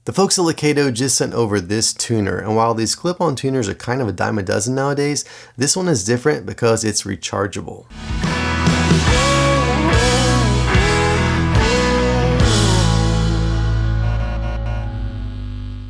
The folks at Lekato just sent over this tuner, and while these clip-on tuners are kind of a dime a dozen nowadays, this one is different because it's rechargeable.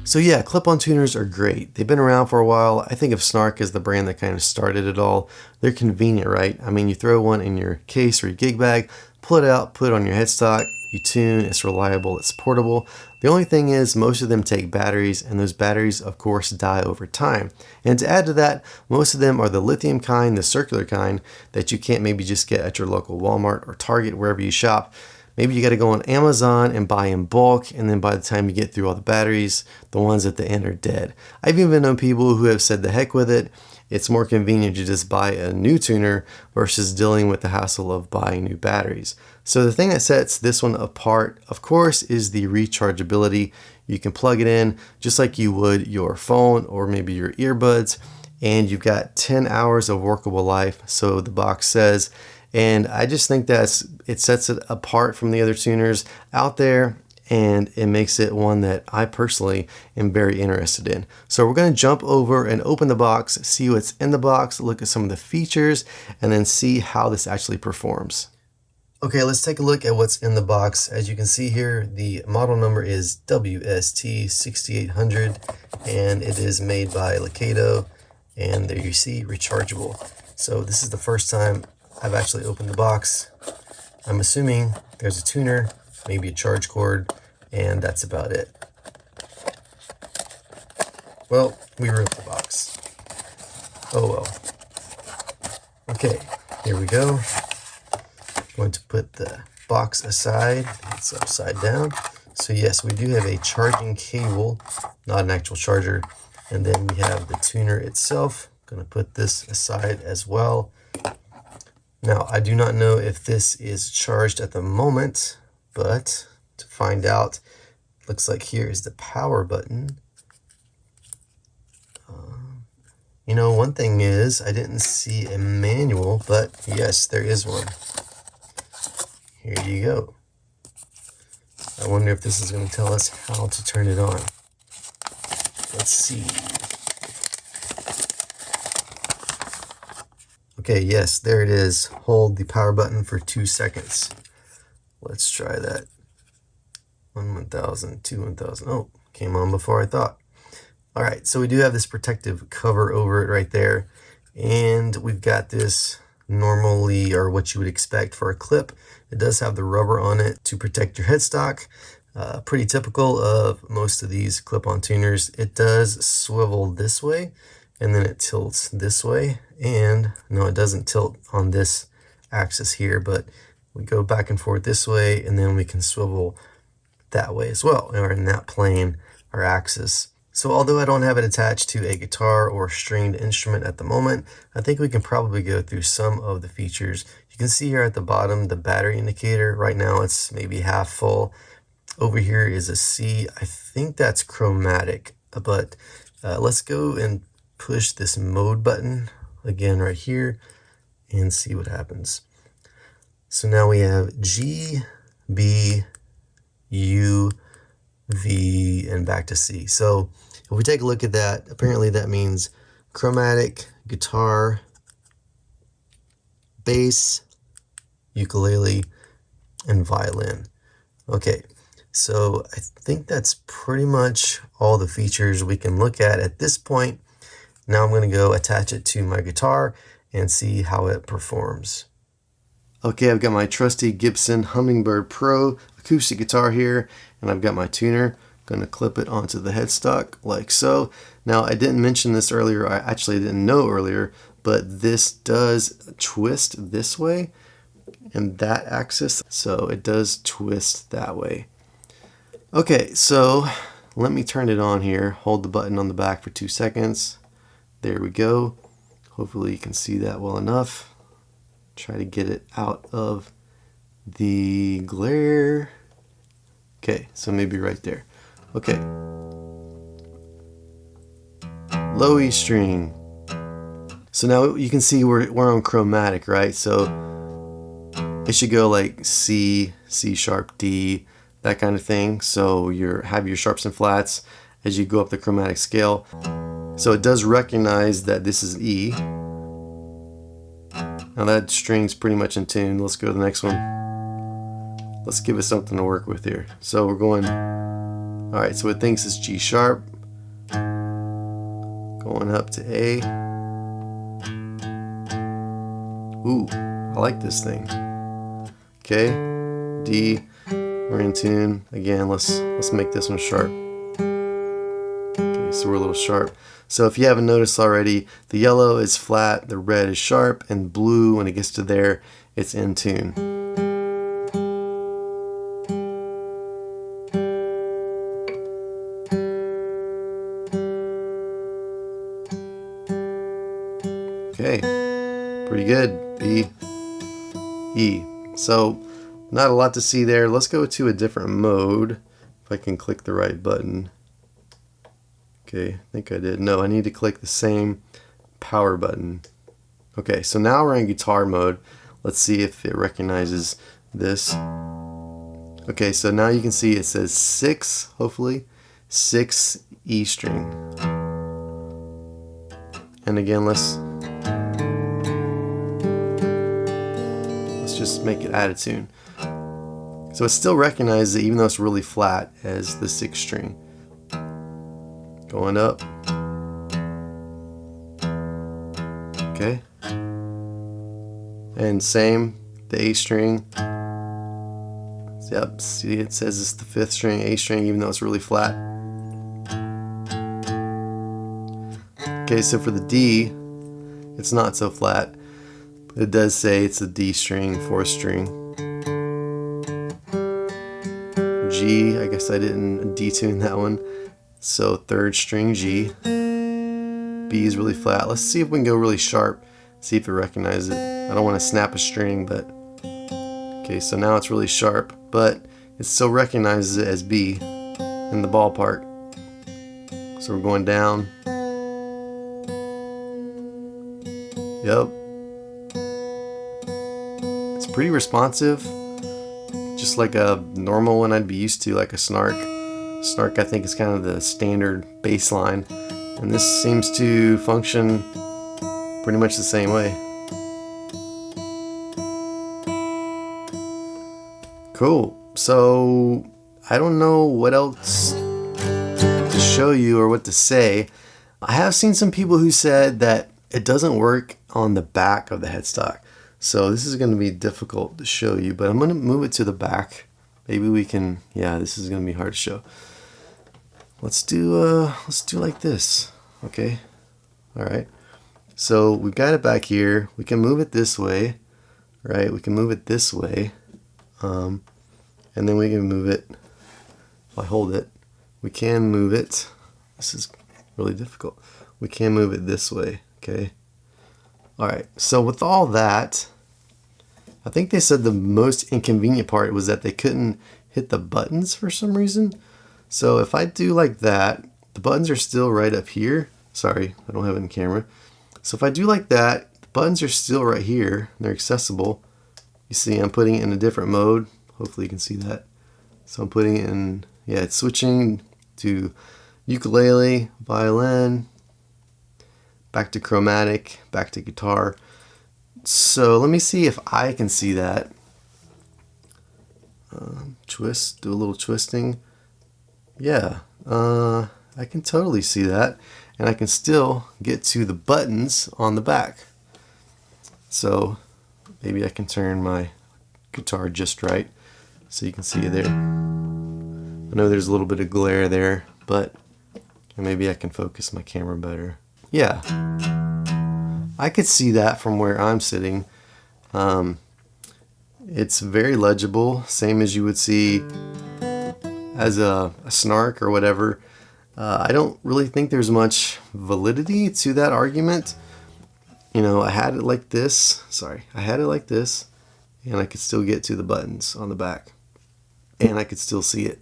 So yeah, clip-on tuners are great. They've been around for a while. I think of Snark as the brand that kind of started it all. They're convenient, right? I mean, you throw one in your case or your gig bag, pull it out, put it on your headstock, you tune, it's reliable, it's portable. The only thing is most of them take batteries, and those batteries of course die over time. And to add to that, most of them are the lithium kind, the circular kind, that you can't maybe just get at your local Walmart or Target, wherever you shop. Maybe you got to go on Amazon and buy in bulk, and then by the time you get through all the batteries, the ones at the end are dead. I've even known people who have said the heck with it. It's more convenient to just buy a new tuner versus dealing with the hassle of buying new batteries. So the thing that sets this one apart, of course, is the rechargeability. You can plug it in just like you would your phone or maybe your earbuds, and you've got 10 hours of workable life, so the box says. And I just think it sets it apart from the other tuners out there, and it makes it one that I personally am very interested in. So we're going to jump over and open the box, see what's in the box, look at some of the features, and then see how this actually performs. Okay, let's take a look at what's in the box. As you can see here, the model number is WST-6800, and it is made by Lekato, and there you see rechargeable. So this is the first time I've actually opened the box. I'm assuming there's a tuner, maybe a charge cord, and that's about it. Well, we ripped the box. Oh well. Okay, here we go. Going to put the box aside. It's upside down. So yes, we do have a charging cable, not an actual charger. And then we have the tuner itself. I'm going to put this aside as well. Now, I do not know if this is charged at the moment, but to find out, looks like here is the power button. You know, one thing is, I didn't see a manual, but yes, there is one. Here you go. I wonder if this is going to tell us how to turn it on. Let's see. Okay, yes, there it is. Hold the power button for 2 seconds. Let's try that. 1,000, 2,000. Oh, came on before I thought. All right, so we do have this protective cover over it right there. And we've got this normally, or what you would expect for a clip. It does have the rubber on it to protect your headstock. Pretty typical of most of these clip-on tuners. It does swivel this way, and then it tilts this way. And no, it doesn't tilt on this axis here, but we go back and forth this way, and then we can swivel that way as well, or in that plane, our axis. So although I don't have it attached to a guitar or stringed instrument at the moment, I think we can probably go through some of the features. You can see here at the bottom the battery indicator. Right now it's maybe half full. Over here is a C. I think that's chromatic, but let's go and push this mode button again right here and see what happens. So now we have G, B, U, V, and back to C. So if we take a look at that, apparently that means chromatic, guitar, bass, ukulele, and violin. Okay, so I think that's pretty much all the features we can look at this point. Now I'm going to go attach it to my guitar and see how it performs. Okay, I've got my trusty Gibson Hummingbird Pro acoustic guitar here, and I've got my tuner. I'm going to clip it onto the headstock like so. Now, I didn't mention this earlier. I actually didn't know earlier, but this does twist this way and that axis, so it does twist that way. Okay, so let me turn it on here. Hold the button on the back for 2 seconds. There we go. Hopefully you can see that well enough. Try to get it out of the glare. Okay, so maybe right there. Okay. Low E string. So now you can see we're on chromatic, right? So it should go like C, C sharp, D, that kind of thing. So you have your sharps and flats as you go up the chromatic scale. So it does recognize that this is E. Now that string's pretty much in tune. Let's go to the next one. Let's give it something to work with here. So we're going, all right, so it thinks it's G sharp. Going up to A. Ooh, I like this thing. Okay, D, we're in tune. Again, let's make this one sharp. Okay, so we're a little sharp. So if you haven't noticed already, the yellow is flat, the red is sharp, and blue, when it gets to there, it's in tune. Okay, pretty good. B, E. So not a lot to see there. Let's go to a different mode. If I can click the right button. Okay, I think I did. No, I need to click the same power button. Okay, so now we're in guitar mode. Let's see if it recognizes this. Okay, so now you can see it says 6, hopefully, 6 E string. And again, let's just make it out of tune. So it still recognizes it, even though it's really flat, as the 6th string. Going up. Okay. And same, the A string. Yep, see, it says it's the 5th string, A string, even though it's really flat. Okay, so for the D, it's not so flat. It does say it's a D string, 4th string. G, I guess I didn't detune that one. So 3rd string G. B is really flat. Let's see if we can go really sharp, see if it recognizes it. I don't want to snap a string, but okay, so now it's really sharp, but it still recognizes it as B in the ballpark. So we're going down. Yep. It's pretty responsive, just like a normal one I'd be used to, like a snark. Snark, I think, is kind of the standard bass line, and this seems to function pretty much the same way. Cool. So I don't know what else to show you or what to say. I have seen some people who said that it doesn't work on the back of the headstock. So this is going to be difficult to show you, but I'm going to move it to the back. Maybe we can, yeah, this is going to be hard to show. Let's do like this. Okay. All right. So we've got it back here. We can move it this way, right? We can move it this way. And then we can move it, if I hold it, we can move it. This is really difficult. We can move it this way, okay? All right, so with all that, I think they said the most inconvenient part was that they couldn't hit the buttons for some reason. So if I do like that, the buttons are still right up here. Sorry, I don't have it in camera. So if I do like that, the buttons are still right here. They're accessible. You see, I'm putting it in a different mode. Hopefully you can see that. So I'm putting it in, yeah, it's switching to ukulele, violin, back to chromatic, back to guitar. So let me see if I can see that. Twist, do a little twisting. Yeah, I can totally see that. And I can still get to the buttons on the back. So maybe I can turn my guitar just right so you can see it there. I know there's a little bit of glare there, but maybe I can focus my camera better. Yeah, I could see that from where I'm sitting. It's very legible, same as you would see as a snark or whatever. I don't really think there's much validity to that argument. You know, I had it like this, and I could still get to the buttons on the back, and I could still see it.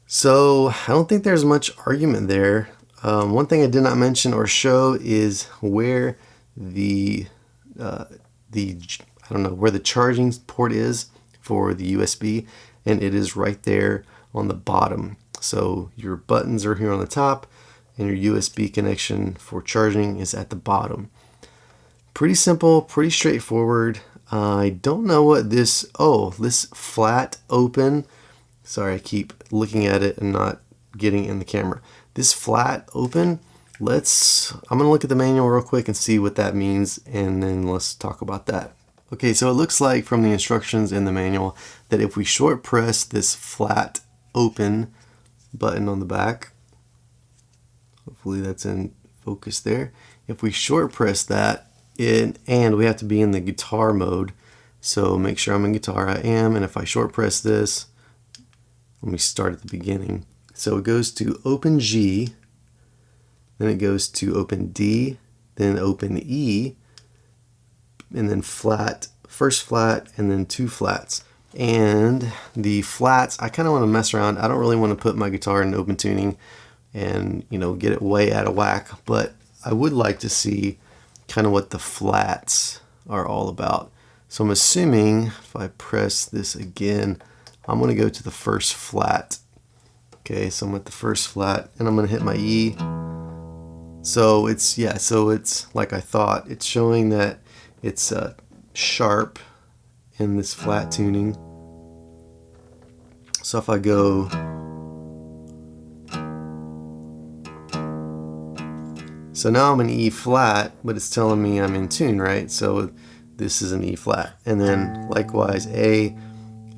So I don't think there's much argument there. One thing I did not mention or show is where the I don't know where the charging port is for the USB. and it is right there on the bottom. So your buttons are here on the top, and your USB connection for charging is at the bottom. Pretty simple, pretty straightforward. I don't know what this flat open, sorry, I keep looking at it and not getting in the camera. This flat open, I'm gonna look at the manual real quick and see what that means, and then let's talk about that. Okay, so it looks like from the instructions in the manual that if we short press this flat open button on the back, hopefully that's in focus there. If we short press that, and we have to be in the guitar mode, so make sure I'm in guitar. I am, and if I short press this, let me start at the beginning. So it goes to open G, then it goes to open D, then open E, and then flat, first flat, and then two flats. And the flats, I kind of want to mess around. I don't really want to put my guitar in open tuning and, you know, get it way out of whack, but I would like to see kind of what the flats are all about. So I'm assuming if I press this again, I'm going to go to the first flat. Okay, so I'm at the first flat and I'm going to hit my E. So it's like I thought. It's showing that it's sharp in this flat tuning. So if I go, so now I'm in E flat, but it's telling me I'm in tune, right? So this is an E flat. And then likewise A,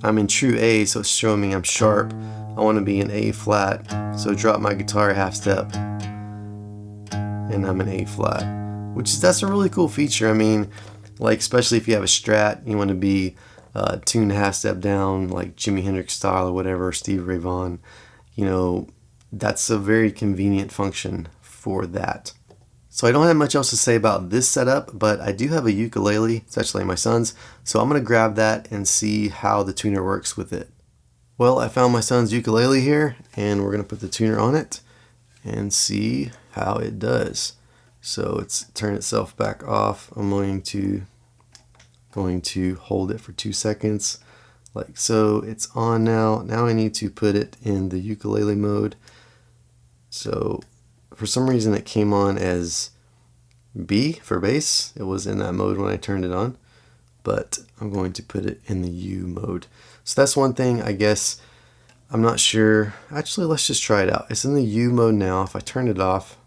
I'm in true A, so it's showing me I'm sharp. I want to be in A flat, so drop my guitar a half step, and I'm in A flat, that's a really cool feature. I mean, like especially if you have a Strat, you want to be tuned a half step down, like Jimi Hendrix style or whatever, Stevie Ray Vaughan. You know, that's a very convenient function for that. So I don't have much else to say about this setup, but I do have a ukulele. It's actually my son's, so I'm going to grab that and see how the tuner works with it. Well, I found my son's ukulele here, and we're going to put the tuner on it and see how it does. So it's turn itself back off. I'm going to hold it for 2 seconds, like so. It's on now. Now I need to put it in the ukulele mode. So for some reason it came on as B for bass. It was in that mode when I turned it on, but I'm going to put it in the U mode. So that's one thing, I guess. I'm not sure. Actually, let's just try it out. It's in the U mode now. If I turn it off,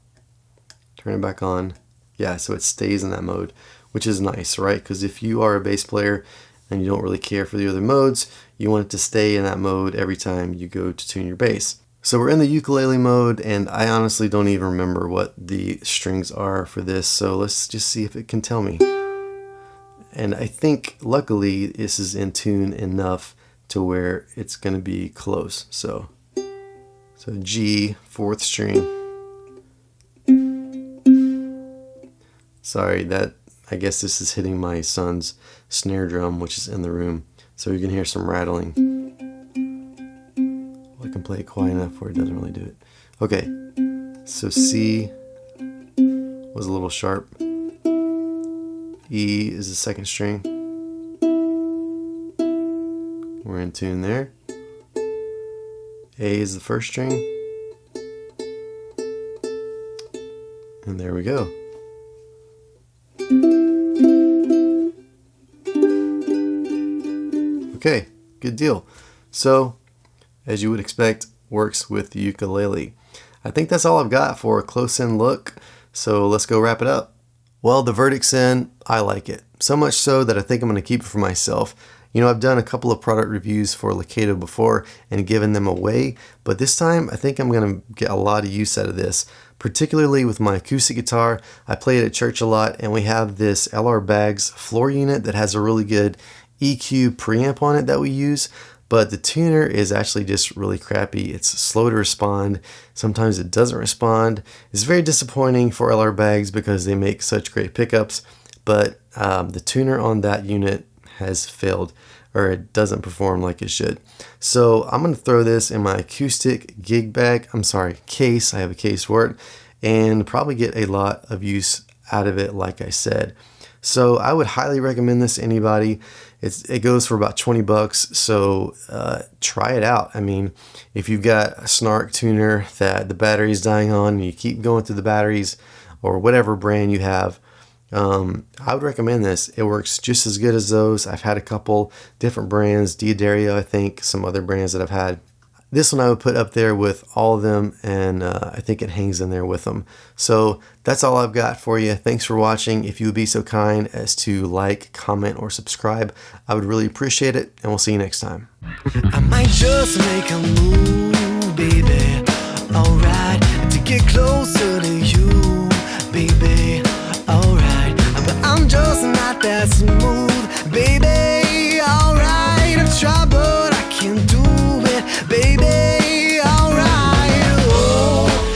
turn it back on, yeah, so it stays in that mode, which is nice, right? Because if you are a bass player and you don't really care for the other modes, you want it to stay in that mode every time you go to tune your bass. So we're in the ukulele mode, and I honestly don't even remember what the strings are for this, so let's just see if it can tell me. And I think luckily this is in tune enough to where it's going to be close. So G, 4th string. Sorry, I guess this is hitting my son's snare drum, which is in the room, so you can hear some rattling. I can play it quiet enough where it doesn't really do it. Okay, so C was a little sharp. E is the 2nd string. We're in tune there. A is the 1st string. And there we go. Okay, good deal. So, as you would expect, works with the ukulele. I think that's all I've got for a close-in look, so let's go wrap it up. Well, the verdict's in. I like it. So much so that I think I'm going to keep it for myself. You know, I've done a couple of product reviews for Lekato before and given them away, but this time I think I'm going to get a lot of use out of this, particularly with my acoustic guitar. I play it at church a lot, and we have this LR Baggs floor unit that has a really good EQ preamp on it that we use, but the tuner is actually just really crappy. It's slow to respond. Sometimes it doesn't respond. It's very disappointing for LR Baggs because they make such great pickups, but the tuner on that unit has failed, or it doesn't perform like it should. So I'm going to throw this in my acoustic gig bag, case, I have a case for it, and probably get a lot of use out of it, like I said. So I would highly recommend this to anybody. It goes for about 20 bucks, so try it out. I mean, if you've got a Snark tuner that the battery's dying on and you keep going through the batteries, or whatever brand you have, I would recommend this. It works just as good as those. I've had a couple different brands, Diodario, I think, some other brands that I've had. This one I would put up there with all of them, and I think it hangs in there with them. So that's all I've got for you. Thanks for watching. If you would be so kind as to like, comment, or subscribe, I would really appreciate it, and we'll see you next time. I might just make a move, baby. Alright, to get closer to you, baby. Alright, but I'm just not that smooth, baby. Alright, I've tried, but I can't do it, baby.